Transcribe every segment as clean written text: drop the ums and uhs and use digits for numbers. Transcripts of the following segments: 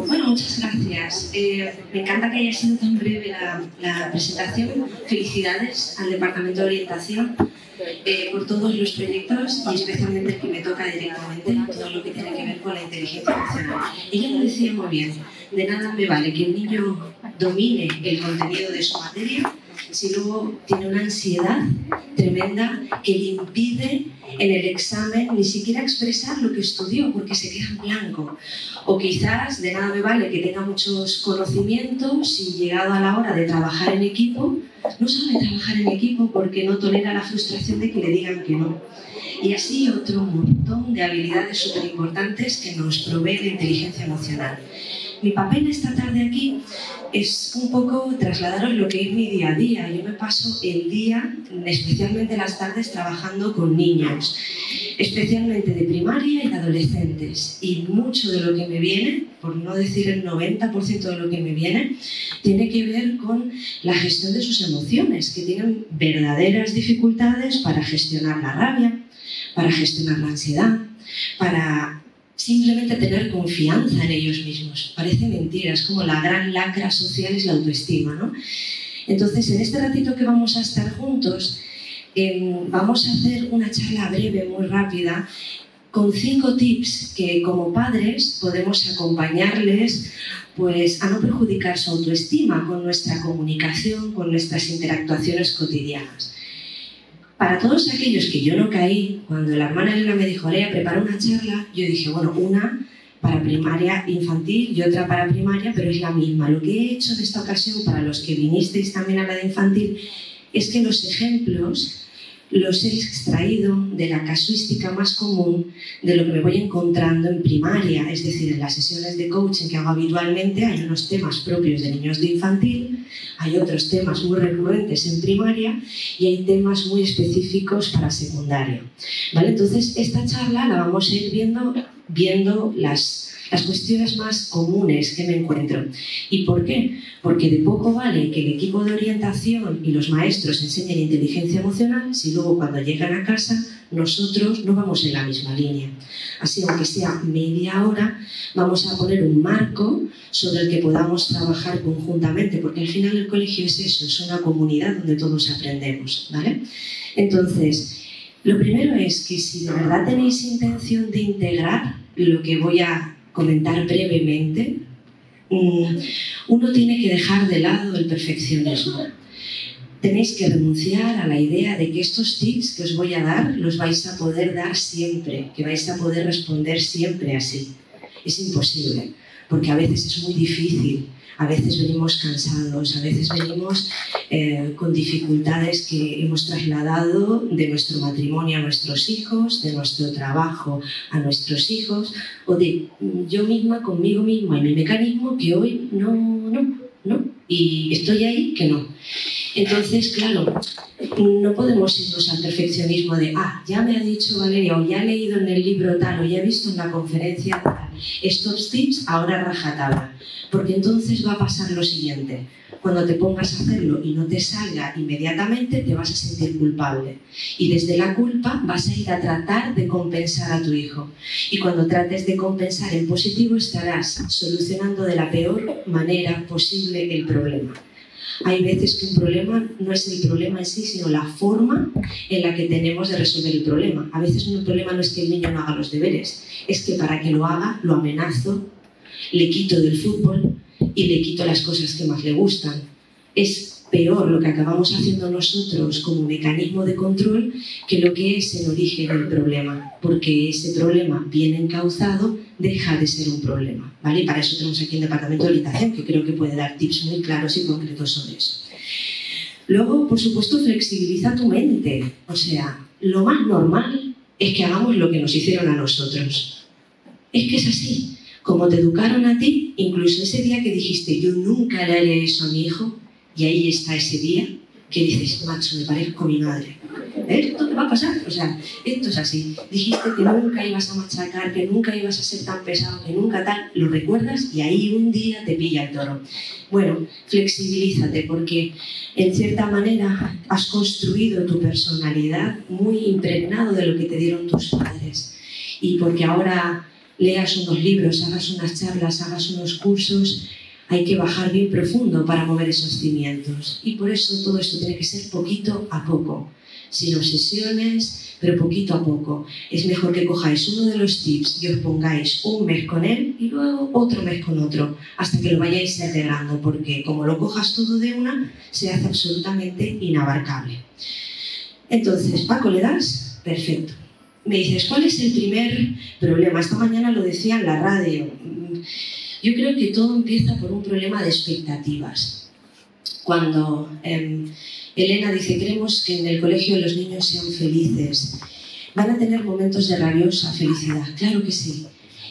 Bueno, muchas gracias. Me encanta que haya sido tan breve la presentación. Felicidades al Departamento de Orientación por todos los proyectos y especialmente el que me toca directamente, todo lo que tiene que ver con la inteligencia emocional. Ella lo decía muy bien, de nada me vale que un niño domine el contenido de su materia si luego tiene una ansiedad tremenda que le impide en el examen ni siquiera expresar lo que estudió porque se queda en blanco. O quizás de nada me vale que tenga muchos conocimientos y llegado a la hora de trabajar en equipo, no sabe trabajar en equipo porque no tolera la frustración de que le digan que no. Y así otro montón de habilidades súper importantes que nos provee la inteligencia emocional. Mi papel esta tarde aquí es un poco trasladaros lo que es mi día a día. Yo me paso el día, especialmente las tardes, trabajando con niños, especialmente de primaria y de adolescentes. Y mucho de lo que me viene, por no decir el 90% de lo que me viene, tiene que ver con la gestión de sus emociones, que tienen verdaderas dificultades para gestionar la rabia, para gestionar la ansiedad, para simplemente tener confianza en ellos mismos. Parece mentira, es como la gran lacra social es la autoestima, ¿no? Entonces, en este ratito que vamos a estar juntos, vamos a hacer una charla breve, muy rápida, con 5 tips que como padres podemos acompañarles pues, a no perjudicar su autoestima con nuestra comunicación, con nuestras interactuaciones cotidianas. Para todos aquellos que yo no caí, cuando la hermana Elena me dijo, Lea, prepara una charla, yo dije, bueno, una para primaria infantil y otra para primaria, pero es la misma. Lo que he hecho en esta ocasión, para los que vinisteis también a la de infantil, es que los ejemplos los he extraído de la casuística más común de lo que me voy encontrando en primaria, es decir, en las sesiones de coaching que hago habitualmente hay unos temas propios de niños de infantil, hay otros temas muy recurrentes en primaria y hay temas muy específicos para secundaria. ¿Vale? Entonces, esta charla la vamos a ir viendo las cuestiones más comunes que me encuentro. ¿Y por qué? Porque de poco vale que el equipo de orientación y los maestros enseñen inteligencia emocional si luego cuando llegan a casa nosotros no vamos en la misma línea. Así, aunque sea media hora, vamos a poner un marco sobre el que podamos trabajar conjuntamente, porque al final el colegio es eso, es una comunidad donde todos aprendemos, ¿vale? Entonces, lo primero es que si de verdad tenéis intención de integrar lo que voy a comentar brevemente, uno tiene que dejar de lado el perfeccionismo. Tenéis que renunciar a la idea de que estos tips que os voy a dar los vais a poder dar siempre, que vais a poder responder siempre así. Es imposible, porque a veces es muy difícil, a veces venimos cansados, a veces venimos con dificultades que hemos trasladado de nuestro matrimonio a nuestros hijos, de nuestro trabajo a nuestros hijos, o de yo misma conmigo misma y mi mecanismo que hoy no, y estoy ahí que no. Entonces, claro, no podemos irnos al perfeccionismo de ya me ha dicho Valeria, o ya he leído en el libro tal, o ya he visto en la conferencia tal, estos tips, ahora rajatabla. Porque entonces va a pasar lo siguiente, cuando te pongas a hacerlo y no te salga inmediatamente, te vas a sentir culpable. Y desde la culpa vas a ir a tratar de compensar a tu hijo. Y cuando trates de compensar en positivo, estarás solucionando de la peor manera posible el problema. Hay veces que un problema no es el problema en sí, sino la forma en la que tenemos de resolver el problema. A veces un problema no es que el niño no haga los deberes, es que para que lo haga, lo amenazo, le quito del fútbol y le quito las cosas que más le gustan. Es peor lo que acabamos haciendo nosotros como mecanismo de control que lo que es el origen del problema, porque ese problema bien encauzado deja de ser un problema, ¿vale? Y para eso tenemos aquí el Departamento de Orientación, que creo que puede dar tips muy claros y concretos sobre eso. Luego, por supuesto, flexibiliza tu mente. O sea, lo más normal es que hagamos lo que nos hicieron a nosotros. Es que es así. Como te educaron a ti, incluso ese día que dijiste yo nunca le haré eso a mi hijo, y ahí está ese día que dices, macho, me parezco a mi madre. ¿Esto te va a pasar? O sea, esto es así. Dijiste que nunca ibas a machacar, que nunca ibas a ser tan pesado, que nunca tal, lo recuerdas y ahí un día te pilla el toro. Bueno, flexibilízate porque en cierta manera has construido tu personalidad muy impregnado de lo que te dieron tus padres. Y porque ahora leas unos libros, hagas unas charlas, hagas unos cursos, hay que bajar bien profundo para mover esos cimientos. Y por eso todo esto tiene que ser poquito a poco, sin obsesiones, pero poquito a poco. Es mejor que cojáis uno de los tips y os pongáis un mes con él y luego otro mes con otro, hasta que lo vayáis integrando, porque como lo cojas todo de una, se hace absolutamente inabarcable. Entonces, Paco, ¿le das? Perfecto. Me dices, ¿cuál es el primer problema? Esta mañana lo decía en la radio. Yo creo que todo empieza por un problema de expectativas. Cuando Elena dice, queremos que en el colegio los niños sean felices, van a tener momentos de rabiosa felicidad, claro que sí.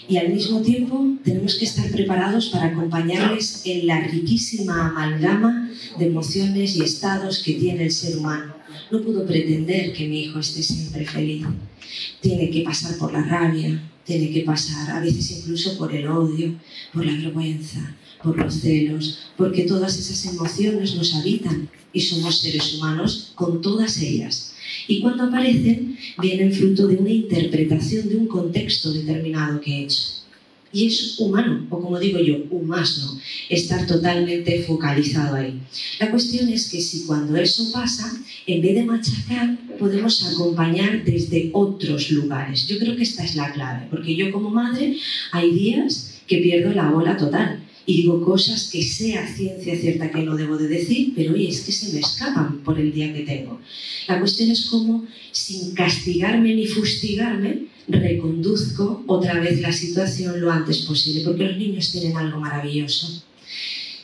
Y al mismo tiempo tenemos que estar preparados para acompañarles en la riquísima amalgama de emociones y estados que tiene el ser humano. No puedo pretender que mi hijo esté siempre feliz. Tiene que pasar por la rabia, tiene que pasar a veces incluso por el odio, por la vergüenza, por los celos, porque todas esas emociones nos habitan y somos seres humanos con todas ellas. Y cuando aparecen, vienen fruto de una interpretación de un contexto determinado que he hecho. Y es humano, o como digo yo, humasno, estar totalmente focalizado ahí. La cuestión es que si cuando eso pasa, en vez de machacar, podemos acompañar desde otros lugares. Yo creo que esta es la clave, porque yo como madre hay días que pierdo la bola total y digo cosas que sé a ciencia cierta que no debo de decir, pero oye, es que se me escapan por el día que tengo. La cuestión es cómo, sin castigarme ni fustigarme, reconduzco otra vez la situación lo antes posible, porque los niños tienen algo maravilloso.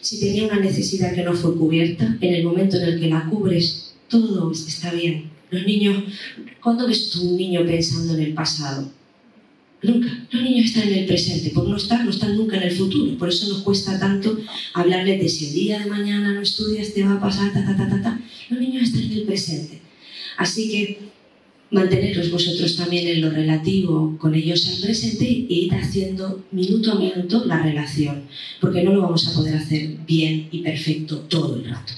Si tenía una necesidad que no fue cubierta, en el momento en el que la cubres, todo está bien. Los niños, ¿cuándo ves tú un niño pensando en el pasado? Nunca. Los niños están en el presente, por no están nunca en el futuro. Por eso nos cuesta tanto hablarles de si el día de mañana no estudias te va a pasar, Los niños están en el presente. Así que manteneros vosotros también en lo relativo con ellos al presente e ir haciendo minuto a minuto la relación, porque no lo vamos a poder hacer bien y perfecto todo el rato.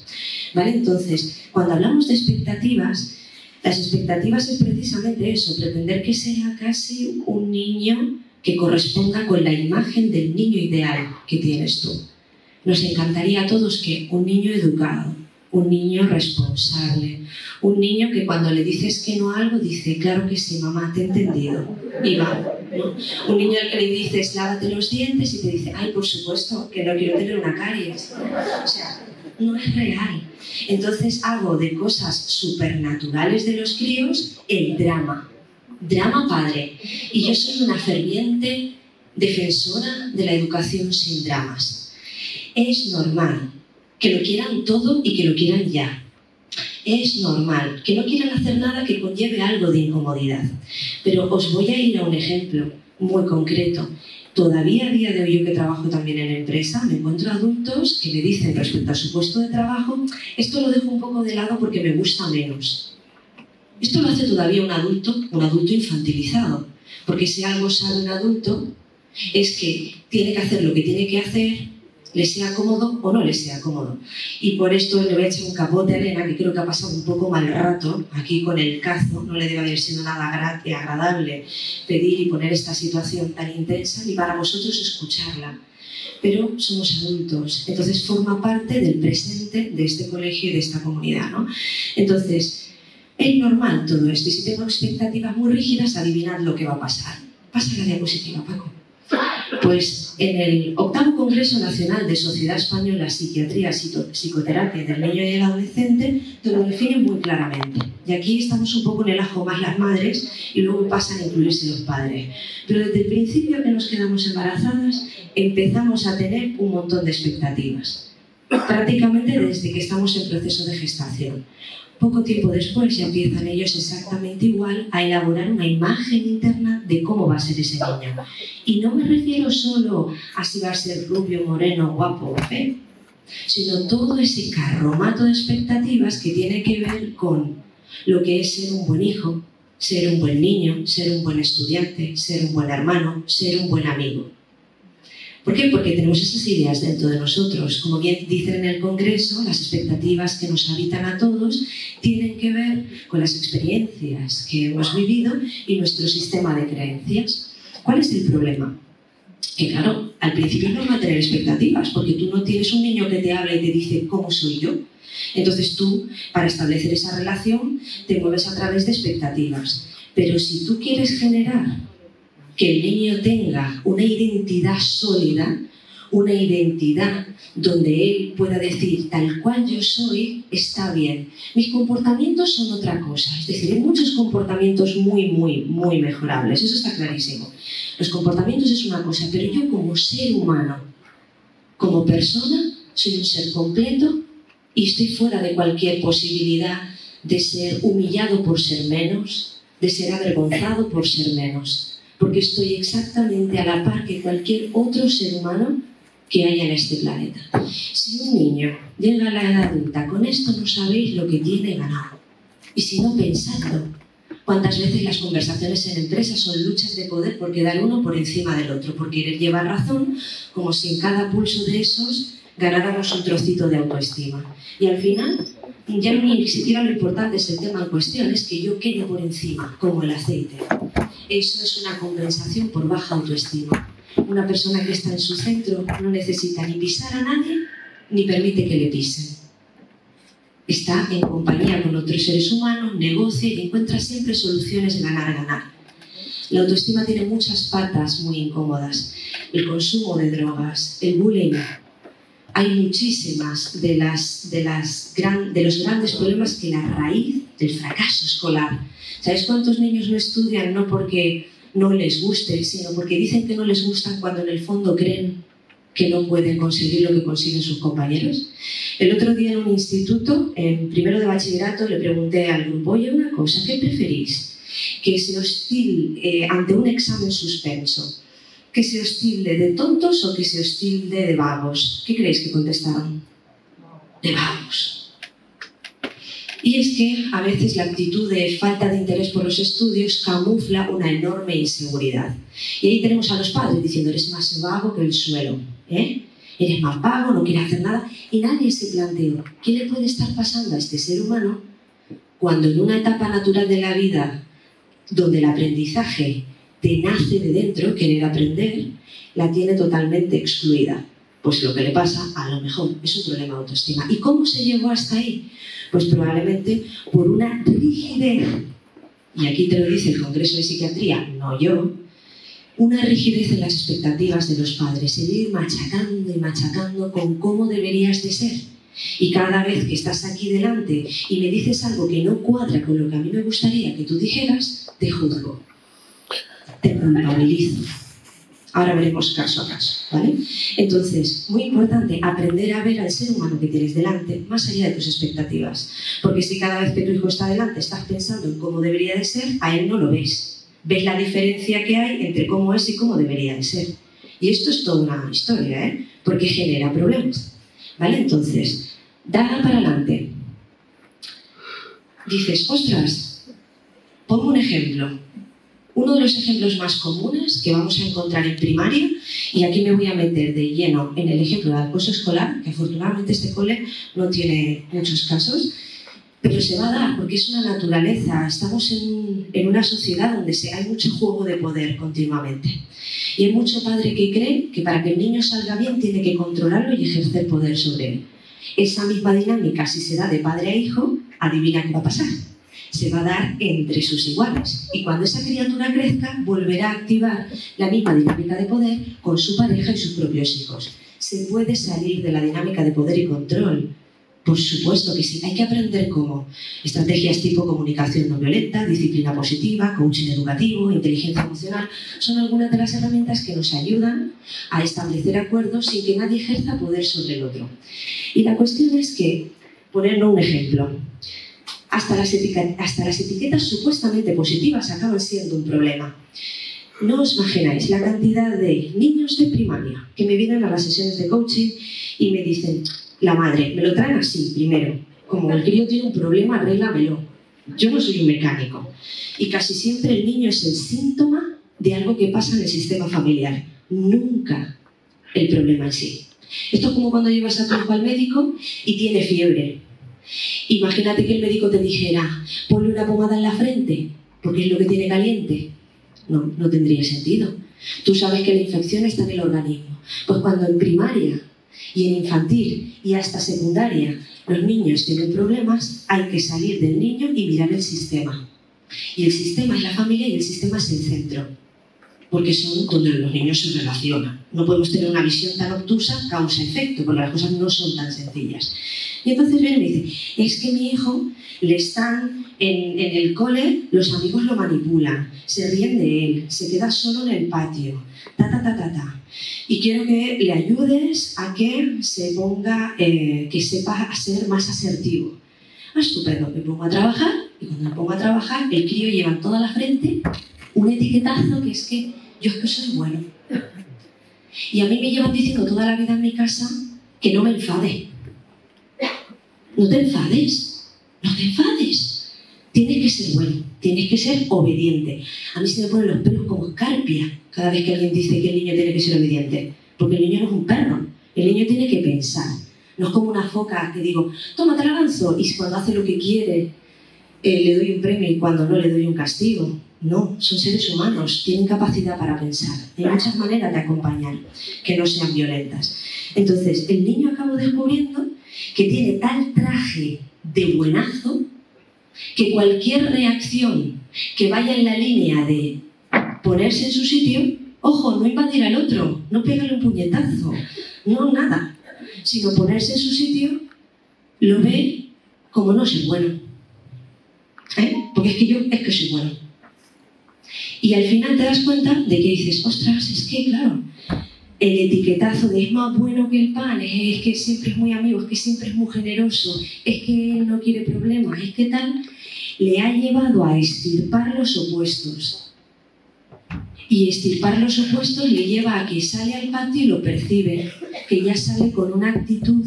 ¿Vale? Entonces, cuando hablamos de expectativas, las expectativas es precisamente eso, pretender que sea casi un niño que corresponda con la imagen del niño ideal que tienes tú. Nos encantaría a todos que un niño educado, un niño responsable, un niño que cuando le dices que no a algo dice, claro que sí, mamá, te he entendido, y va, ¿no? Un niño al que le dices, lávate los dientes y te dice, ay, por supuesto, que no quiero tener una caries. O sea, no es real. Entonces hago de cosas supernaturales de los críos el drama padre. Y yo soy una ferviente defensora de la educación sin dramas. Es normal que lo quieran todo y que lo quieran ya. Es normal que no quieran hacer nada que conlleve algo de incomodidad. Pero os voy a ir a un ejemplo muy concreto. Todavía a día de hoy, yo que trabajo también en empresa, me encuentro adultos que me dicen respecto a su puesto de trabajo, esto lo dejo un poco de lado porque me gusta menos. Esto lo hace todavía un adulto infantilizado. Porque si algo sabe un adulto, es que tiene que hacer lo que tiene que hacer, le sea cómodo o no le sea cómodo. Y por esto le voy a echar un capote a Elena, que creo que ha pasado un poco mal rato aquí con el cazo, no le debe haber sido nada agradable pedir y poner esta situación tan intensa, ni para vosotros escucharla. Pero somos adultos, entonces forma parte del presente de este colegio y de esta comunidad, ¿no? Entonces, es normal todo esto, y si tengo expectativas muy rígidas, adivinad lo que va a pasar. Pasa la diapositiva, Paco. Pues en el 8º Congreso Nacional de Sociedad Española Psiquiatría y Psicoterapia del Niño y el Adolescente te lo definen muy claramente. Y aquí estamos un poco en el ajo más las madres y luego pasan a incluirse los padres. Pero desde el principio que nos quedamos embarazadas empezamos a tener un montón de expectativas. Prácticamente desde que estamos en proceso de gestación. Poco tiempo después ya empiezan ellos exactamente igual a elaborar una imagen interna de cómo va a ser ese niño. Y no me refiero solo a si va a ser rubio, moreno, guapo o feo, sino todo ese carromato de expectativas que tiene que ver con lo que es ser un buen hijo, ser un buen niño, ser un buen estudiante, ser un buen hermano, ser un buen amigo. ¿Por qué? Porque tenemos esas ideas dentro de nosotros. Como bien dicen en el Congreso, las expectativas que nos habitan a todos tienen que ver con las experiencias que hemos vivido y nuestro sistema de creencias. ¿Cuál es el problema? Que claro, al principio no va a tener expectativas, porque tú no tienes un niño que te habla y te dice ¿cómo soy yo? Entonces tú, para establecer esa relación, te mueves a través de expectativas. Pero si tú quieres generar que el niño tenga una identidad sólida, una identidad donde él pueda decir tal cual yo soy, está bien. Mis comportamientos son otra cosa. Es decir, hay muchos comportamientos muy mejorables. Eso está clarísimo. Los comportamientos es una cosa, pero yo como ser humano, como persona, soy un ser completo y estoy fuera de cualquier posibilidad de ser humillado por ser menos, de ser avergonzado por ser menos. Porque estoy exactamente a la par que cualquier otro ser humano que haya en este planeta. Si un niño llega a la edad adulta, con esto no sabéis lo que tiene ganado. Y si no, pensadlo. ¿Cuántas veces las conversaciones en empresas son luchas de poder por quedar uno por encima del otro, por querer llevar razón, como si en cada pulso de esos ganáramos un trocito de autoestima? Y al final, ya ni siquiera lo importante es el tema en cuestión, es que yo quede por encima, como el aceite. Eso es una compensación por baja autoestima. Una persona que está en su centro no necesita ni pisar a nadie, ni permite que le pisen. Está en compañía con otros seres humanos, negocia y encuentra siempre soluciones de ganar-ganar. La autoestima tiene muchas patas muy incómodas. El consumo de drogas, el bullying. Hay muchísimas de los grandes problemas que la raíz del fracaso escolar. ¿Sabes cuántos niños no estudian no porque no les guste, sino porque dicen que no les gustan cuando en el fondo creen que no pueden conseguir lo que consiguen sus compañeros? El otro día en un instituto, en primero de bachillerato, le pregunté al grupo, oye, una cosa, ¿qué preferís? ¿Que se os tilde ante un examen suspenso? ¿Que se os tilde de tontos o que se os tilde de vagos? ¿Qué creéis que contestaron? De vagos. Y es que a veces la actitud de falta de interés por los estudios camufla una enorme inseguridad. Y ahí tenemos a los padres diciendo, eres más vago que el suelo, eres más vago, no quieres hacer nada. Y nadie se planteó, ¿qué le puede estar pasando a este ser humano cuando en una etapa natural de la vida, donde el aprendizaje te nace de dentro, querer aprender, la tiene totalmente excluida? Pues lo que le pasa, a lo mejor, es un problema de autoestima. ¿Y cómo se llegó hasta ahí? Pues probablemente por una rigidez, y aquí te lo dice el Congreso de Psiquiatría, no yo, una rigidez en las expectativas de los padres, el ir machacando y machacando con cómo deberías de ser. Y cada vez que estás aquí delante y me dices algo que no cuadra con lo que a mí me gustaría que tú dijeras, te juzgo, te culpabilizo. Ahora veremos caso a caso, ¿vale? Entonces, muy importante aprender a ver al ser humano que tienes delante más allá de tus expectativas. Porque si cada vez que tu hijo está delante estás pensando en cómo debería de ser, a él no lo ves. Ves la diferencia que hay entre cómo es y cómo debería de ser. Y esto es toda una historia, porque genera problemas, ¿vale? Entonces, da para adelante. Dices, ostras, pongo un ejemplo. Uno de los ejemplos más comunes que vamos a encontrar en primaria, y aquí me voy a meter de lleno en el ejemplo de acoso escolar, que afortunadamente este cole no tiene muchos casos, pero se va a dar porque es una naturaleza. Estamos en una sociedad donde hay mucho juego de poder continuamente. Y hay mucho padre que cree que para que el niño salga bien tiene que controlarlo y ejercer poder sobre él. Esa misma dinámica, si se da de padre a hijo, adivina qué va a pasar. Se va a dar entre sus iguales. Y cuando esa criatura crezca, volverá a activar la misma dinámica de poder con su pareja y sus propios hijos. ¿Se puede salir de la dinámica de poder y control? Por supuesto que sí. Hay que aprender cómo. Estrategias tipo comunicación no violenta, disciplina positiva, coaching educativo, inteligencia emocional, son algunas de las herramientas que nos ayudan a establecer acuerdos sin que nadie ejerza poder sobre el otro. Y la cuestión es que, ponernos un ejemplo, hasta las etiquetas supuestamente positivas acaban siendo un problema. No os imagináis la cantidad de niños de primaria que me vienen a las sesiones de coaching y me dicen, la madre, me lo traen así primero, como el crío tiene un problema, arréglamelo. Yo no soy un mecánico. Y casi siempre el niño es el síntoma de algo que pasa en el sistema familiar, nunca el problema en sí. Esto es como cuando llevas a tu hijo al médico y tiene fiebre. Imagínate que el médico te dijera, ponle una pomada en la frente, porque es lo que tiene caliente. no tendría sentido. Tú sabes que la infección está en el organismo. Pues cuando en primaria y en infantil y hasta secundaria los niños tienen problemas, hay que salir del niño y mirar el sistema. Y el sistema es la familia y el sistema es el centro, porque son donde los niños se relacionan. No podemos tener una visión tan obtusa, causa-efecto, porque las cosas no son tan sencillas. Y entonces viene y me dice, es que mi hijo le están en el cole, los amigos lo manipulan, se ríen de él, se queda solo en el patio, y quiero que le ayudes a que se ponga, que sepa ser más asertivo. Estupendo, me pongo a trabajar, y cuando me pongo a trabajar, el crío lleva en toda la frente un etiquetazo que es que yo es que soy bueno. Y a mí me llevan diciendo toda la vida en mi casa que no me enfade. No te enfades, no te enfades. Tienes que ser bueno, tienes que ser obediente. A mí se me ponen los pelos como escarpia cada vez que alguien dice que el niño tiene que ser obediente. Porque el niño no es un perro, el niño tiene que pensar. No es como una foca que digo, toma, te la lanzo, y cuando hace lo que quiere le doy un premio y cuando no le doy un castigo. No, son seres humanos, tienen capacidad para pensar. Hay muchas maneras de acompañar que no sean violentas. Entonces, el niño acabó descubriendo que tiene tal traje de buenazo que cualquier reacción que vaya en la línea de ponerse en su sitio, ojo, no invadir al otro, no pegarle un puñetazo, no nada, sino ponerse en su sitio, lo ve como no ser bueno. Porque es que yo es que soy bueno. Y al final te das cuenta de que dices, ostras, es que claro, el etiquetazo de es más bueno que el pan, es que siempre es muy amigo, es que siempre es muy generoso, es que no quiere problemas, es que tal, le ha llevado a extirpar los opuestos. Y extirpar los opuestos le lleva a que sale al patio y lo percibe, que ya sale con una actitud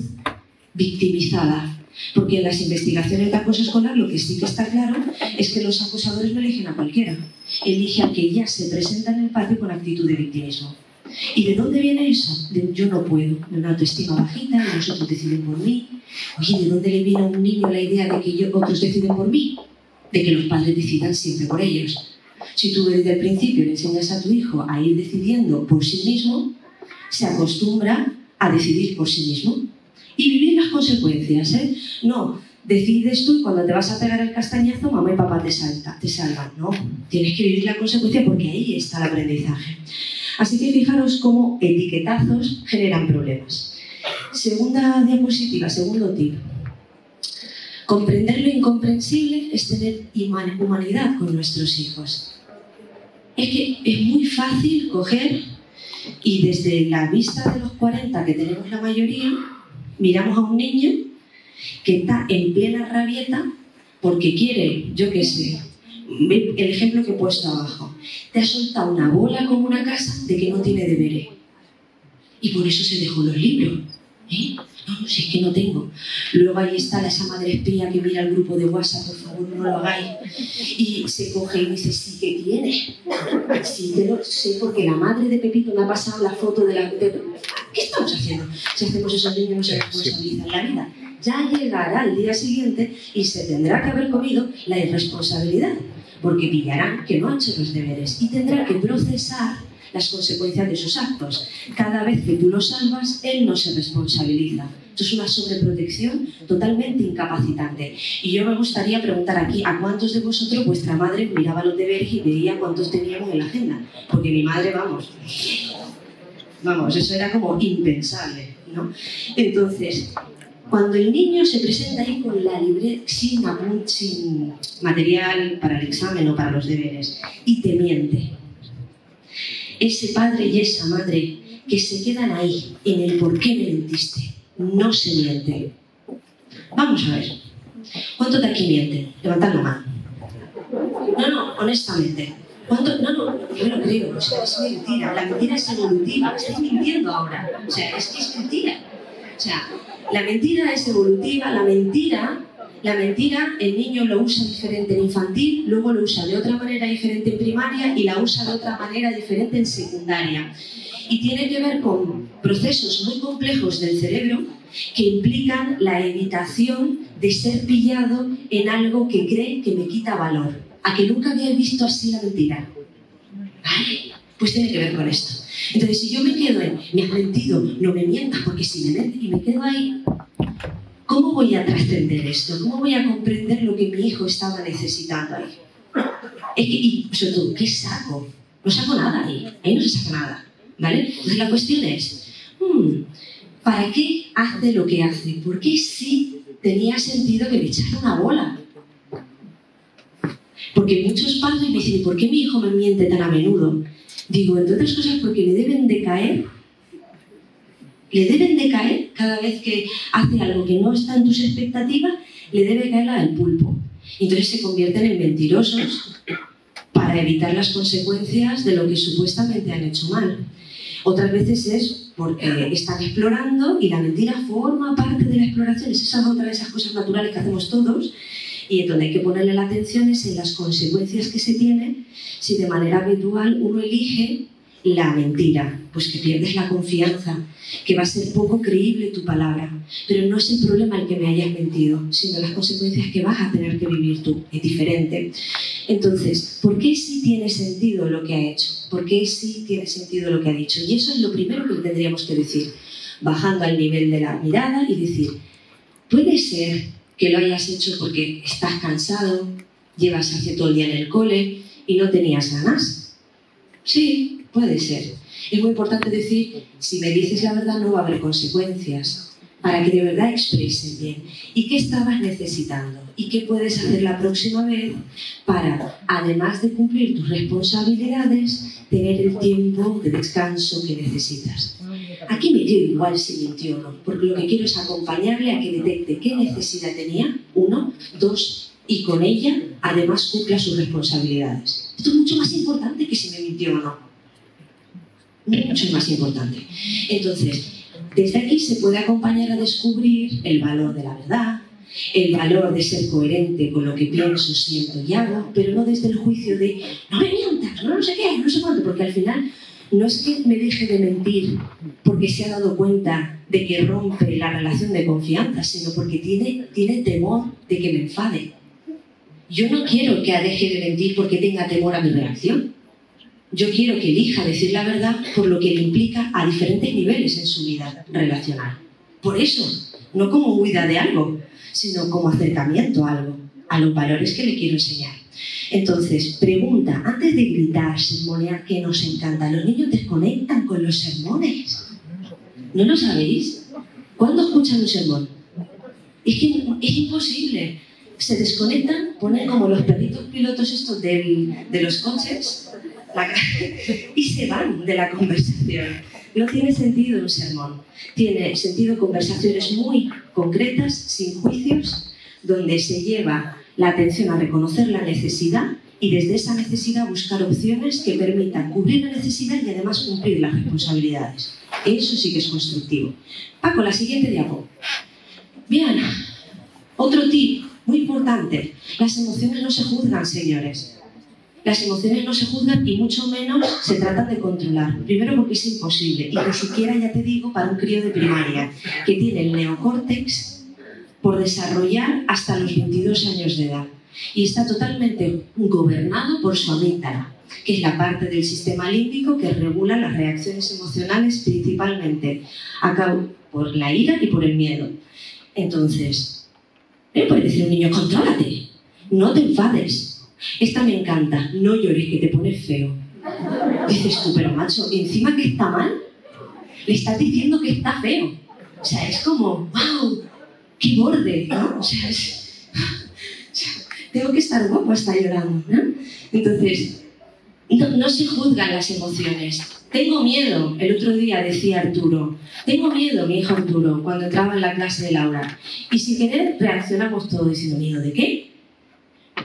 victimizada. Porque en las investigaciones de acoso escolar lo que sí que está claro es que los acosadores no eligen a cualquiera, elige a que ya se presenta en el patio con actitud de victimismo. ¿Y de dónde viene eso? De un yo no puedo, de una autoestima bajita, de los otros deciden por mí. Oye, ¿de dónde le viene a un niño la idea de que otros deciden por mí? De que los padres decidan siempre por ellos. Si tú desde el principio le enseñas a tu hijo a ir decidiendo por sí mismo, se acostumbra a decidir por sí mismo. Y vivir las consecuencias, ¿eh? No, decides tú y cuando te vas a pegar el castañazo, mamá y papá te salvan. No, tienes que vivir la consecuencia porque ahí está el aprendizaje. Así que fijaros cómo etiquetazos generan problemas. Segunda diapositiva, segundo tip. Comprender lo incomprensible es tener humanidad con nuestros hijos. Es que es muy fácil coger y desde la vista de los 40 que tenemos la mayoría, miramos a un niño que está en plena rabieta porque quiere, yo qué sé, el ejemplo que he puesto abajo, te ha soltado una bola como una casa de que no tiene deberes. Y por eso se dejó los libros. No, si es que no tengo. Luego ahí está esa madre espía que mira el grupo de WhatsApp, por favor, no lo hagáis. Y se coge y dice, sí que tiene. Sí que lo sé porque la madre de Pepito me ha pasado la foto de la... ¿Qué estamos haciendo? Si hacemos eso, niños no se responsabilizan la vida. Ya llegará el día siguiente y se tendrá que haber comido la irresponsabilidad, porque pillarán que no ha hecho los deberes y tendrá que procesar las consecuencias de sus actos. Cada vez que tú lo salvas, él no se responsabiliza. Esto es una sobreprotección totalmente incapacitante. Y yo me gustaría preguntar aquí, ¿a cuántos de vosotros vuestra madre miraba los deberes y veía cuántos teníamos en la agenda? Porque mi madre, vamos, eso era como impensable, ¿no? Entonces, cuando el niño se presenta ahí con la libreta sin material para el examen o para los deberes y te miente, ese padre y esa madre que se quedan ahí en el por qué me mentiste, no se miente. Vamos a ver, ¿cuántos de aquí mienten? Levantad la mano. No, honestamente. ¿Cuánto? No, yo lo creo, o sea, es mentira, la mentira es evolutiva, estáis mintiendo ahora, o sea, es que es mentira. O sea, la mentira es evolutiva, la mentira el niño lo usa diferente en infantil, luego lo usa de otra manera diferente en primaria y la usa de otra manera diferente en secundaria. Y tiene que ver con procesos muy complejos del cerebro que implican la evitación de ser pillado en algo que cree que me quita valor. ¿A que nunca habíais visto así la mentira? Vale, pues tiene que ver con esto. Entonces, si yo me quedo en, me has mentido, no me mientas, porque si me mientes y me quedo ahí, ¿cómo voy a trascender esto? ¿Cómo voy a comprender lo que mi hijo estaba necesitando ahí? Es que, y sobre todo, ¿qué saco? No saco nada ahí no se saca nada, ¿vale? Entonces la cuestión es, ¿para qué hace lo que hace? ¿Por qué sí tenía sentido que le echara una bola? Porque muchos padres me dicen, ¿por qué mi hijo me miente tan a menudo? Digo, entre otras cosas, porque le deben de caer cada vez que hace algo que no está en tus expectativas, le debe caer la del pulpo. Y entonces se convierten en mentirosos para evitar las consecuencias de lo que supuestamente han hecho mal. Otras veces es porque están explorando y la mentira forma parte de la exploración. Esa es otra de esas cosas naturales que hacemos todos, y en donde hay que ponerle la atención es en las consecuencias que se tienen si de manera habitual uno elige la mentira, pues que pierdes la confianza, que va a ser poco creíble tu palabra. Pero no es el problema el que me hayas mentido, sino las consecuencias que vas a tener que vivir tú. Es diferente. Entonces, ¿por qué sí tiene sentido lo que ha hecho? ¿Por qué sí tiene sentido lo que ha dicho? Y eso es lo primero que le tendríamos que decir, bajando al nivel de la mirada y decir, puede ser que lo hayas hecho porque estás cansado, llevas hace todo el día en el cole y no tenías ganas. Sí, puede ser. Es muy importante decir, si me dices la verdad no va a haber consecuencias, para que de verdad expresen bien. ¿Y qué estabas necesitando? ¿Y qué puedes hacer la próxima vez para, además de cumplir tus responsabilidades, tener el tiempo de descanso que necesitas? Aquí me quedo igual si mintió o no, porque lo que quiero es acompañarle a que detecte qué necesidad tenía, 1, 2, y con ella, además, cumpla sus responsabilidades. Esto es mucho más importante que si me mintió o no. Mucho más importante. Entonces, desde aquí se puede acompañar a descubrir el valor de la verdad, el valor de ser coherente con lo que pienso, siento y hago, pero no desde el juicio de no me mientas, no sé qué, no sé cuánto, porque al final no es que me deje de mentir porque se ha dado cuenta de que rompe la relación de confianza, sino porque tiene temor de que me enfade. Yo no quiero que deje de mentir porque tenga temor a mi reacción. Yo quiero que elija decir la verdad por lo que le implica a diferentes niveles en su vida relacional. Por eso, no como huida de algo, sino como acercamiento a algo, a los valores que le quiero enseñar. Entonces, pregunta, antes de gritar, sermonear, que nos encanta, los niños desconectan con los sermones. ¿No lo sabéis? ¿Cuándo escuchan un sermón? Es que es imposible. Se desconectan, ponen como los perritos pilotos estos de los coches y se van de la conversación. No tiene sentido un sermón. Tiene sentido conversaciones muy concretas, sin juicios, donde se lleva la atención a reconocer la necesidad y desde esa necesidad buscar opciones que permitan cubrir la necesidad y además cumplir las responsabilidades. Eso sí que es constructivo. Paco, la siguiente diapo. Bien, otro tip muy importante. Las emociones no se juzgan, señores. Las emociones no se juzgan y mucho menos se tratan de controlar. Primero porque es imposible y ni siquiera, ya te digo, para un crío de primaria que tiene el neocórtex por desarrollar hasta los 22 años de edad y está totalmente gobernado por su amígdala, que es la parte del sistema límbico que regula las reacciones emocionales principalmente por la ira y por el miedo. Entonces, me puede decir un niño, contrólate, no te enfades. Esta me encanta, no llores que te pones feo. Dices tú, pero macho, encima que está mal, le estás diciendo que está feo. O sea, es como, wow, qué borde, ¿no? O sea, tengo que estar guapo hasta llorando, ¿no? Entonces, no se juzgan las emociones. Tengo miedo, el otro día decía Arturo, tengo miedo, mi hijo Arturo, cuando entraba en la clase de Laura. Y sin querer reaccionamos todos diciendo, ¿miedo de qué?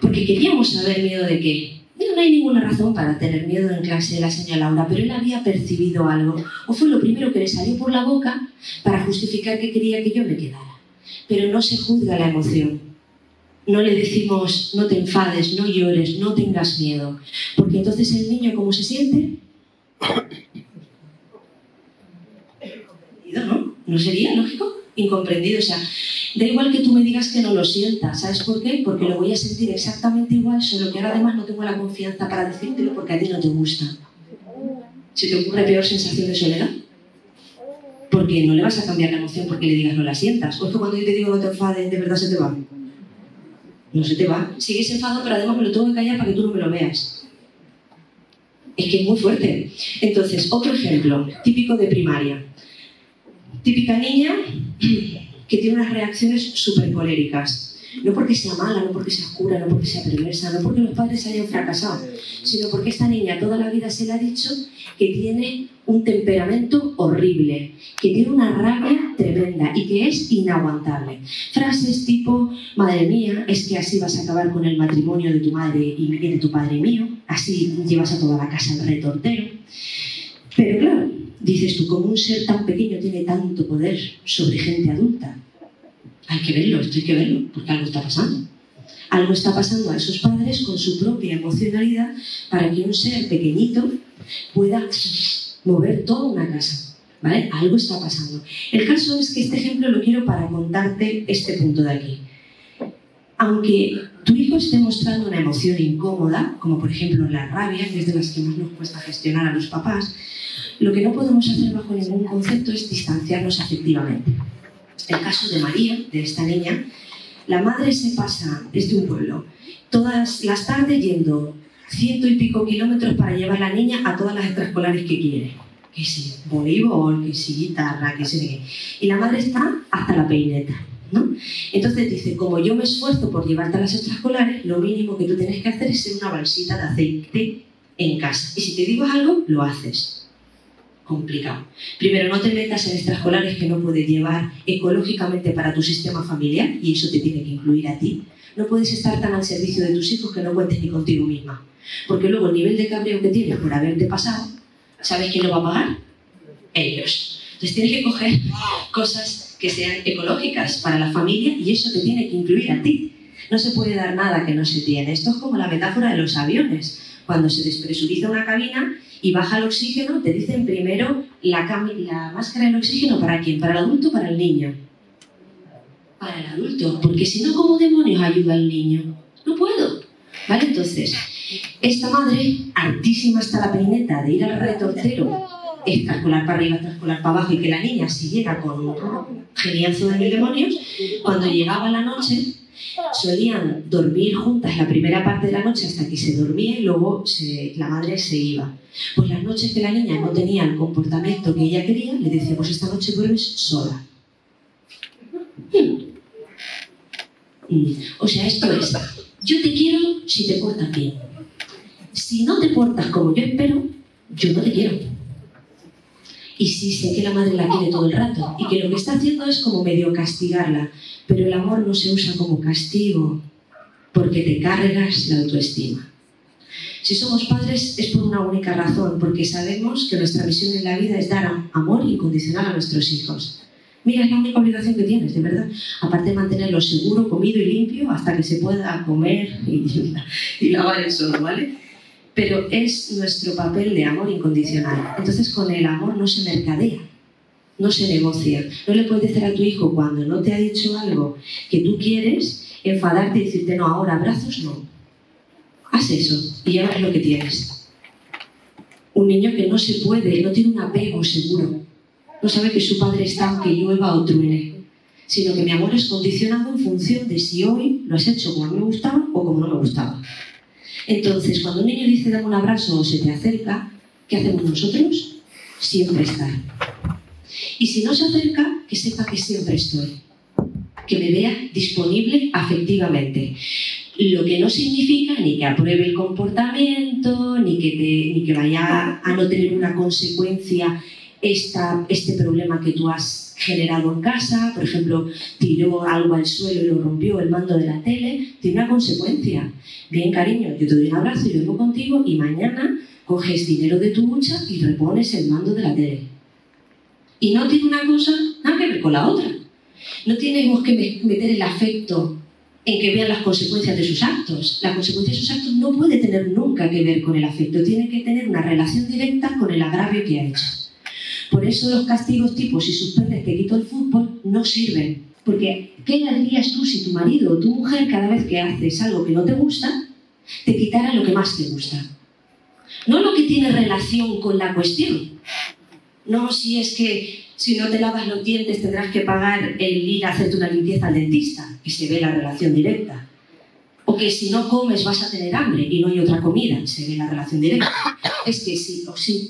Porque queríamos saber miedo de qué. No hay ninguna razón para tener miedo en clase de la señora Laura, pero él había percibido algo, o fue lo primero que le salió por la boca para justificar que quería que yo me quedara. Pero no se juzga la emoción. No le decimos, no te enfades, no llores, no tengas miedo. Porque entonces el niño, ¿cómo se siente? ¿No? ¿No sería lógico? Incomprendido. O sea, da igual que tú me digas que no lo sientas. ¿Sabes por qué? Porque lo voy a sentir exactamente igual, solo que ahora además no tengo la confianza para decírtelo porque a ti no te gusta. ¿Se te ocurre peor sensación de soledad? Porque no le vas a cambiar la emoción porque le digas no la sientas. O es que cuando yo te digo no te enfades, ¿de verdad se te va? No se te va. Sigues enfadado, pero además me lo tengo que callar para que tú no me lo veas. Es que es muy fuerte. Entonces, otro ejemplo, típico de primaria. Típica niña que tiene unas reacciones súper coléricas. No porque sea mala, no porque sea oscura, no porque sea perversa, no porque los padres hayan fracasado, sino porque esta niña toda la vida se le ha dicho que tiene un temperamento horrible, que tiene una rabia tremenda y que es inaguantable. Frases tipo, madre mía, es que así vas a acabar con el matrimonio de tu madre y de tu padre mío, así llevas a toda la casa al retortero. Pero claro, dices tú, ¿cómo un ser tan pequeño tiene tanto poder sobre gente adulta? Hay que verlo, esto hay que verlo, porque algo está pasando. Algo está pasando a esos padres con su propia emocionalidad para que un ser pequeñito pueda mover toda una casa, ¿vale? Algo está pasando. El caso es que este ejemplo lo quiero para contarte este punto de aquí. Aunque tu hijo esté mostrando una emoción incómoda, como por ejemplo la rabia, que es de las que más nos cuesta gestionar a los papás, lo que no podemos hacer bajo ningún concepto es distanciarnos afectivamente. El caso de María, de esta niña, la madre se pasa desde un pueblo todas las tardes yendo 100 y pico kilómetros para llevar a la niña a todas las extraescolares que quiere. Que si voleibol, que si guitarra, que si qué. Y la madre está hasta la peineta, ¿no? Entonces dice, como yo me esfuerzo por llevarte a las extraescolares, lo mínimo que tú tienes que hacer es ser una bolsita de aceite en casa. Y si te digo algo, lo haces. Complicado. Primero, no te metas en extraescolares que no puedes llevar ecológicamente para tu sistema familiar, y eso te tiene que incluir a ti. No puedes estar tan al servicio de tus hijos que no cuentes ni contigo misma. Porque luego el nivel de cabreo que tienes por haberte pasado, ¿sabes quién lo va a pagar? Ellos. Entonces tienes que coger cosas que sean ecológicas para la familia y eso te tiene que incluir a ti. No se puede dar nada que no se tiene. Esto es como la metáfora de los aviones. Cuando se despresuriza una cabina y baja el oxígeno, te dicen primero la máscara del oxígeno, ¿para quién? ¿Para el adulto o para el niño? Para el adulto, porque si no, ¿cómo demonios ayuda al niño? No puedo. ¿Vale? Entonces, esta madre, hartísima hasta la peineta de ir al retortero, extraescolar para arriba, extraescolar para abajo, y que la niña siguiera con un geniazo de mil demonios, cuando llegaba la noche, solían dormir juntas la primera parte de la noche hasta que se dormía y luego la madre se iba. Pues las noches que la niña no tenía el comportamiento que ella quería, le decía, pues esta noche duermes sola. O sea, esto es, yo te quiero si te portas bien. Si no te portas como yo espero, yo no te quiero. Y sí sé que la madre la quiere todo el rato y que lo que está haciendo es como medio castigarla, pero el amor no se usa como castigo porque te cargas la autoestima. Si somos padres es por una única razón, porque sabemos que nuestra misión en la vida es dar amor incondicional a nuestros hijos. Mira, es la única obligación que tienes, de verdad. Aparte de mantenerlo seguro, comido y limpio hasta que se pueda comer y lavar el suelo, ¿vale? Pero es nuestro papel de amor incondicional. Entonces con el amor no se mercadea, no se negocia. No le puedes decir a tu hijo cuando no te ha dicho algo que tú quieres, enfadarte y decirte no, ahora abrazos no. Haz eso y ya verás lo que tienes. Un niño que no se puede, no tiene un apego seguro. No sabe que su padre está aunque llueva o truene, sino que mi amor es condicionado en función de si hoy lo has hecho como a mí me gustaba o como no me gustaba. Entonces, cuando un niño dice dame un abrazo o se te acerca, ¿qué hacemos nosotros? Siempre estar. Y si no se acerca, que sepa que siempre estoy. Que me vea disponible afectivamente. Lo que no significa ni que apruebe el comportamiento, ni que vaya a no tener una consecuencia este problema que tú has generado en casa. Por ejemplo, tiró algo al suelo y lo rompió, el mando de la tele, tiene una consecuencia. Bien, cariño, yo te doy un abrazo y yo vengo contigo y mañana coges dinero de tu hucha y repones el mando de la tele. Y no tiene una cosa nada que ver con la otra. No tenemos que meter el afecto en que vean las consecuencias de sus actos. La consecuencia de sus actos no puede tener nunca que ver con el afecto. Tiene que tener una relación directa con el agravio que ha hecho. Por eso los castigos tipo si suspendes te quito el fútbol no sirven. Porque ¿qué le dirías tú si tu marido o tu mujer cada vez que haces algo que no te gusta te quitara lo que más te gusta? no lo que tiene relación con la cuestión. No si es que si no te lavas los dientes tendrás que pagar el ir a hacerte una limpieza al dentista, que se ve la relación directa. O que si no comes vas a tener hambre y no hay otra comida, se ve la relación directa. Es que sí,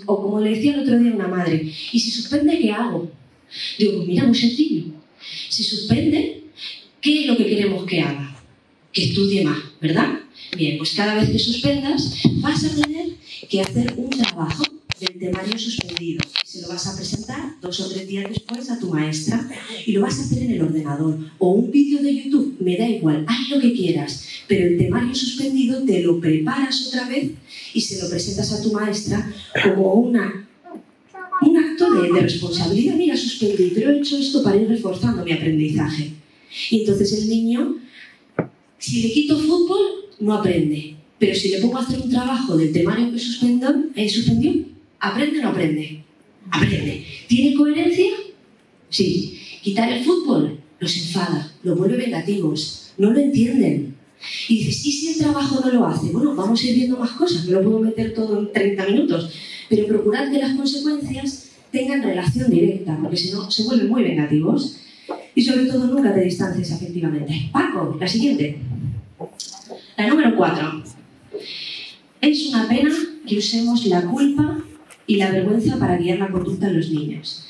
o como le decía el otro día a una madre, ¿y si suspende qué hago? Digo, pues mira, muy sencillo. Si suspende, ¿qué es lo que queremos que haga? Que estudie más, ¿verdad? Bien, pues cada vez que suspendas vas a tener que hacer un trabajo del temario suspendido. Se lo vas a presentar 2 o 3 días después a tu maestra y lo vas a hacer en el ordenador. O un vídeo de YouTube, me da igual, haz lo que quieras, pero el temario suspendido te lo preparas otra vez y se lo presentas a tu maestra como un acto de responsabilidad. Mira, suspendí, pero he hecho esto para ir reforzando mi aprendizaje. Y entonces el niño, si le quito fútbol, no aprende. Pero si le pongo a hacer un trabajo del temario que suspendió, ¿aprende o no aprende? Aprende. ¿Tiene coherencia? Sí. ¿Quitar el fútbol? Los enfada, los vuelve vengativos, no lo entienden. Y dices, ¿y si el trabajo no lo hace? Bueno, vamos a ir viendo más cosas, no lo puedo meter todo en 30 minutos, pero procurad que las consecuencias tengan relación directa, porque si no, se vuelven muy vengativos. Y sobre todo, nunca te distancies afectivamente. Paco, la siguiente. La número 4. Es una pena que usemos la culpa y la vergüenza para guiar la conducta en los niños.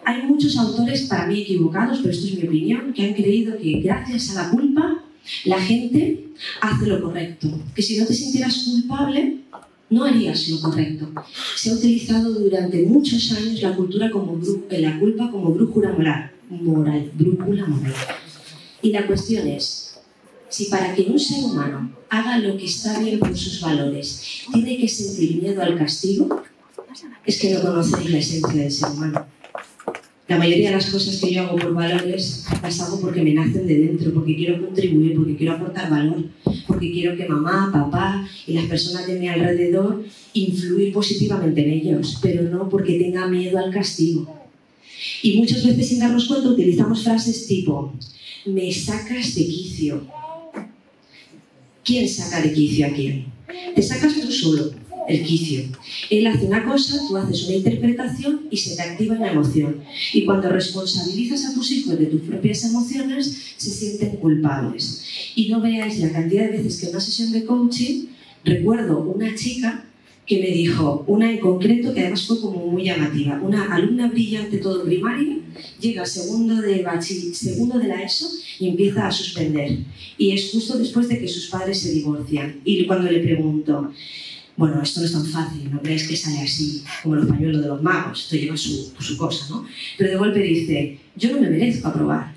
Hay muchos autores, para mí equivocados, pero esto es mi opinión, que han creído que gracias a la culpa la gente hace lo correcto. Que si no te sintieras culpable, no harías lo correcto. Se ha utilizado durante muchos años la culpa como brújula moral. Y la cuestión es, si para que un ser humano haga lo que está bien por sus valores tiene que sentir miedo al castigo, es que no conocéis la esencia del ser humano. La mayoría de las cosas que yo hago por valores las hago porque me nacen de dentro, porque quiero contribuir, porque quiero aportar valor, porque quiero que mamá, papá y las personas de mi alrededor influir positivamente en ellos, pero no porque tenga miedo al castigo. Y muchas veces sin darnos cuenta utilizamos frases tipo, me sacas de quicio. ¿Quién saca de quicio a quién? Te sacas tú solo, el quicio. Él hace una cosa, tú haces una interpretación y se te activa una emoción. Y cuando responsabilizas a tus hijos de tus propias emociones, se sienten culpables. Y no veáis la cantidad de veces que en una sesión de coaching recuerdo una chica que me dijo, una en concreto que además fue como muy llamativa, una alumna brillante todo primaria, llega a segundo de la ESO y empieza a suspender. Y es justo después de que sus padres se divorcian. Y cuando le pregunto, bueno, esto no es tan fácil, no creéis que sale así como los pañuelos de los magos, esto lleva su cosa, ¿no? Pero de golpe dice, yo no me merezco aprobar.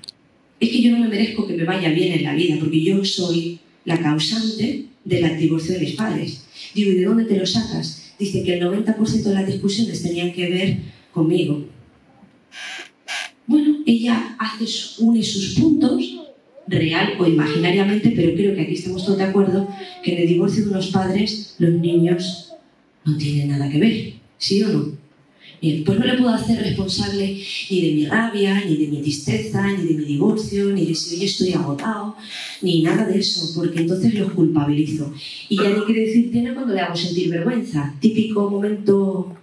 Es que yo no me merezco que me vaya bien en la vida, porque yo soy la causante del divorcio de mis padres. Digo, ¿y de dónde te lo sacas? Dice que el 90% de las discusiones tenían que ver conmigo. Bueno, ella une sus puntos, real o imaginariamente, pero creo que aquí estamos todos de acuerdo que en el divorcio de unos padres los niños no tienen nada que ver, ¿sí o no? Bien, pues no le puedo hacer responsable ni de mi rabia, ni de mi tristeza, ni de mi divorcio, ni de si hoy estoy agotado, ni nada de eso, porque entonces los culpabilizo. Y ya ni qué decir tiene cuando le hago sentir vergüenza. Típico momento,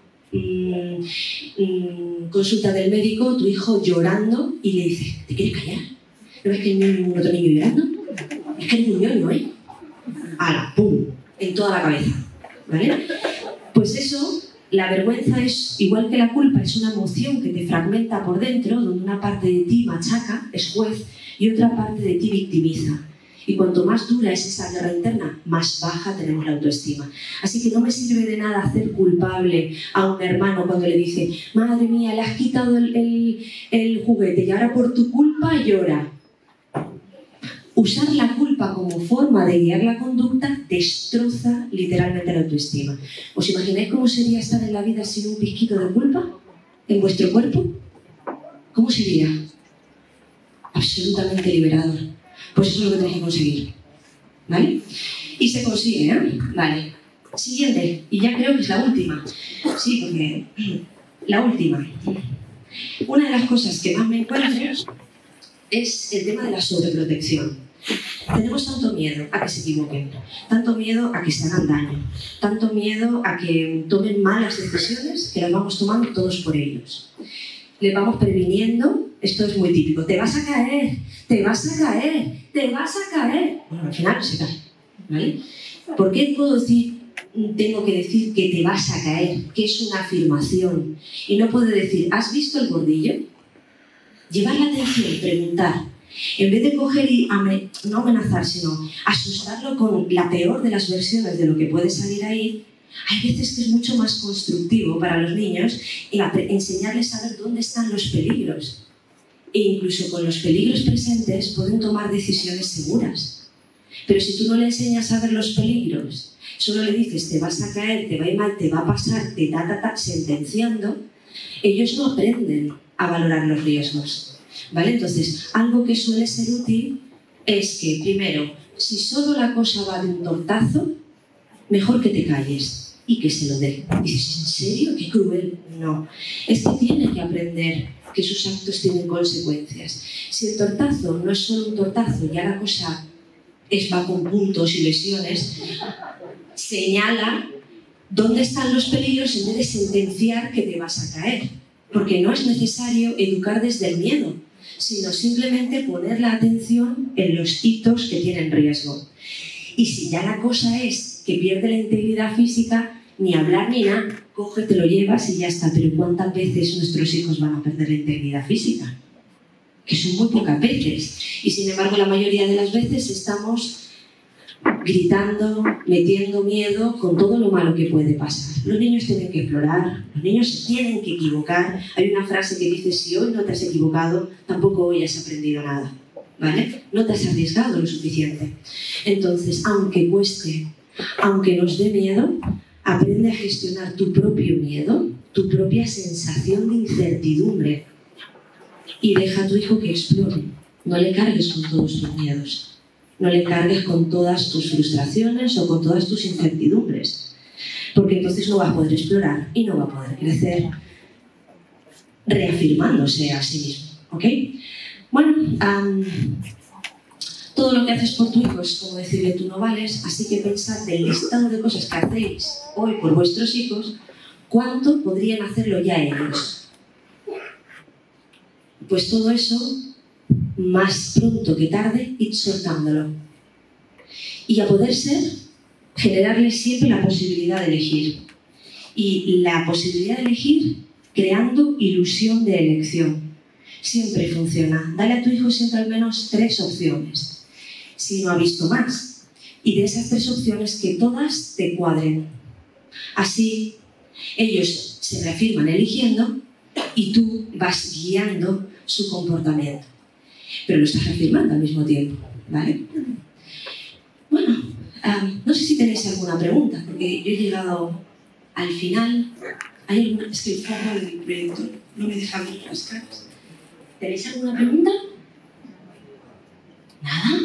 consulta del médico, tu hijo llorando y le dice, ¿te quieres callar? ¿No ves que no hay ningún otro niño llorando? Es que eres un ñoño, ¿eh? ¡Hala! ¡Pum! En toda la cabeza. ¿Vale? Pues eso, la vergüenza es, igual que la culpa, es una emoción que te fragmenta por dentro, donde una parte de ti machaca, es juez, y otra parte de ti victimiza. Y cuanto más dura es esa guerra interna, más baja tenemos la autoestima. Así que no me sirve de nada hacer culpable a un hermano cuando le dice, madre mía, le has quitado el juguete y ahora por tu culpa llora. Usar la culpa como forma de guiar la conducta destroza literalmente la autoestima. ¿Os imagináis cómo sería estar en la vida sin un pizquito de culpa en vuestro cuerpo? ¿Cómo sería? Absolutamente liberador. Pues eso es lo que tenéis que conseguir. ¿Vale? Y se consigue, ¿eh? Vale. Siguiente, y ya creo que es la última. Sí, porque la última. Una de las cosas que más me encuentro es el tema de la sobreprotección. Tenemos tanto miedo a que se equivoquen, tanto miedo a que se hagan daño, tanto miedo a que tomen malas decisiones que las vamos tomando todos por ellos. Les vamos previniendo, esto es muy típico, te vas a caer, te vas a caer, te vas a caer. Bueno, al final se cae, ¿vale? ¿Por qué tengo que decir que te vas a caer? Que es una afirmación. Y no puedo decir, ¿has visto el bordillo? Llevar la atención, preguntar. En vez de coger y no amenazar, sino asustarlo con la peor de las versiones de lo que puede salir ahí, hay veces que es mucho más constructivo para los niños enseñarles a ver dónde están los peligros. E incluso con los peligros presentes pueden tomar decisiones seguras. Pero si tú no le enseñas a ver los peligros, solo le dices, te vas a caer, te va a ir mal, te va a pasar, sentenciando, ellos no aprenden a valorar los riesgos, ¿vale? Entonces, algo que suele ser útil es que, primero, si solo la cosa va de un tortazo, mejor que te calles y que se lo dé. Dices, ¿en serio? ¡Qué cruel! No, es que tiene que aprender que sus actos tienen consecuencias. Si el tortazo no es solo un tortazo, ya la cosa va con puntos y lesiones, señala dónde están los peligros en vez de sentenciar que te vas a caer. Porque no es necesario educar desde el miedo, sino simplemente poner la atención en los hitos que tienen riesgo. Y si ya la cosa es que pierde la integridad física, ni hablar ni nada, coge, te lo llevas y ya está. Pero ¿cuántas veces nuestros hijos van a perder la integridad física? Que son muy pocas veces. Y sin embargo, la mayoría de las veces estamos gritando, metiendo miedo con todo lo malo que puede pasar. Los niños tienen que explorar, los niños se tienen que equivocar. Hay una frase que dice, si hoy no te has equivocado, tampoco hoy has aprendido nada, ¿vale? No te has arriesgado lo suficiente. Entonces, aunque cueste, aunque nos dé miedo, aprende a gestionar tu propio miedo, tu propia sensación de incertidumbre y deja a tu hijo que explore. No le cargues con todos tus miedos. No le cargues con todas tus frustraciones o con todas tus incertidumbres, porque entonces no va a poder explorar y no va a poder crecer reafirmándose a sí mismo, ¿ok? Bueno, todo lo que haces por tu hijo es como decirle tú no vales, así que pensad del listado de cosas que hacéis hoy por vuestros hijos, ¿cuánto podrían hacerlo ya ellos? Pues todo eso, más pronto que tarde, id soltándolo. Y a poder ser, generarles siempre la posibilidad de elegir. Y la posibilidad de elegir creando ilusión de elección. Siempre funciona. Dale a tu hijo siempre al menos 3 opciones, si no ha visto más. Y de esas 3 opciones, que todas te cuadren. Así, ellos se reafirman eligiendo y tú vas guiando su comportamiento. Pero lo estás reafirmando al mismo tiempo, ¿vale? Bueno, no sé si tenéis alguna pregunta, porque yo he llegado al final. Es que el fondo del proyector no me deja ver las caras. ¿Tenéis alguna pregunta? ¿Nada?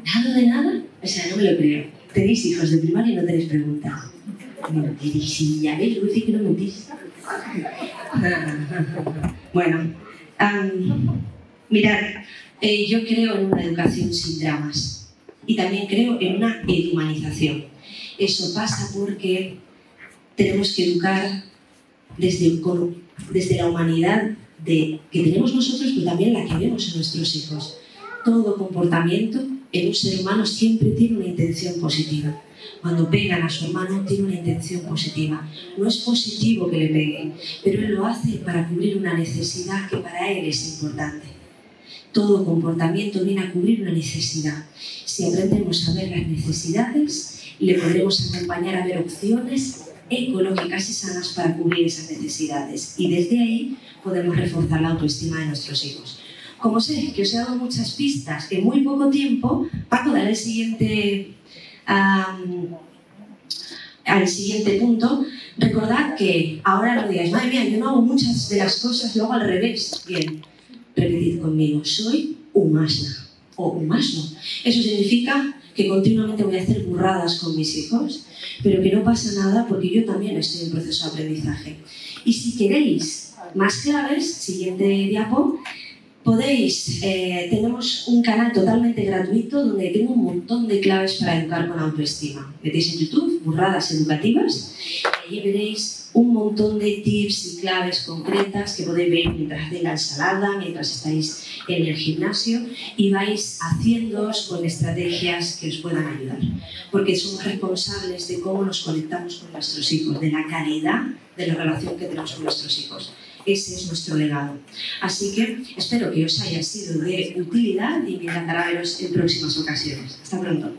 ¿Nada de nada? O sea, no me lo creo. Tenéis hijos de primaria y no tenéis preguntas. Mentiris, y ya veis, luego decís que no mentís. Bueno, mirad, yo creo en una educación sin dramas y también creo en una eduhumanización. Eso pasa porque tenemos que educar desde la humanidad que tenemos nosotros, pero también la que vemos en nuestros hijos. Todo comportamiento en un ser humano siempre tiene una intención positiva. Cuando pegan a su hermano, tiene una intención positiva. No es positivo que le peguen, pero él lo hace para cubrir una necesidad que para él es importante. Todo comportamiento viene a cubrir una necesidad. Si aprendemos a ver las necesidades, le podremos acompañar a ver opciones ecológicas y sanas para cubrir esas necesidades. Y desde ahí podemos reforzar la autoestima de nuestros hijos. Como sé que os he dado muchas pistas en muy poco tiempo, Paco, daré el siguiente punto. Recordad que ahora no digáis, madre mía, yo no hago muchas de las cosas, lo hago al revés. Bien, repetid conmigo, soy umasna o umasno. Eso significa que continuamente voy a hacer burradas con mis hijos, pero que no pasa nada porque yo también estoy en proceso de aprendizaje. Y si queréis más claves, siguiente diapo, tenemos un canal totalmente gratuito donde tengo un montón de claves para educar con autoestima. Metéis en YouTube, Burradas Educativas, y allí veréis un montón de tips y claves concretas que podéis ver mientras hacéis la ensalada, mientras estáis en el gimnasio, y vais haciéndoos con estrategias que os puedan ayudar. Porque somos responsables de cómo nos conectamos con nuestros hijos, de la calidad de la relación que tenemos con nuestros hijos. Ese es nuestro legado. Así que espero que os haya sido de utilidad y me encantará veros en próximas ocasiones. Hasta pronto.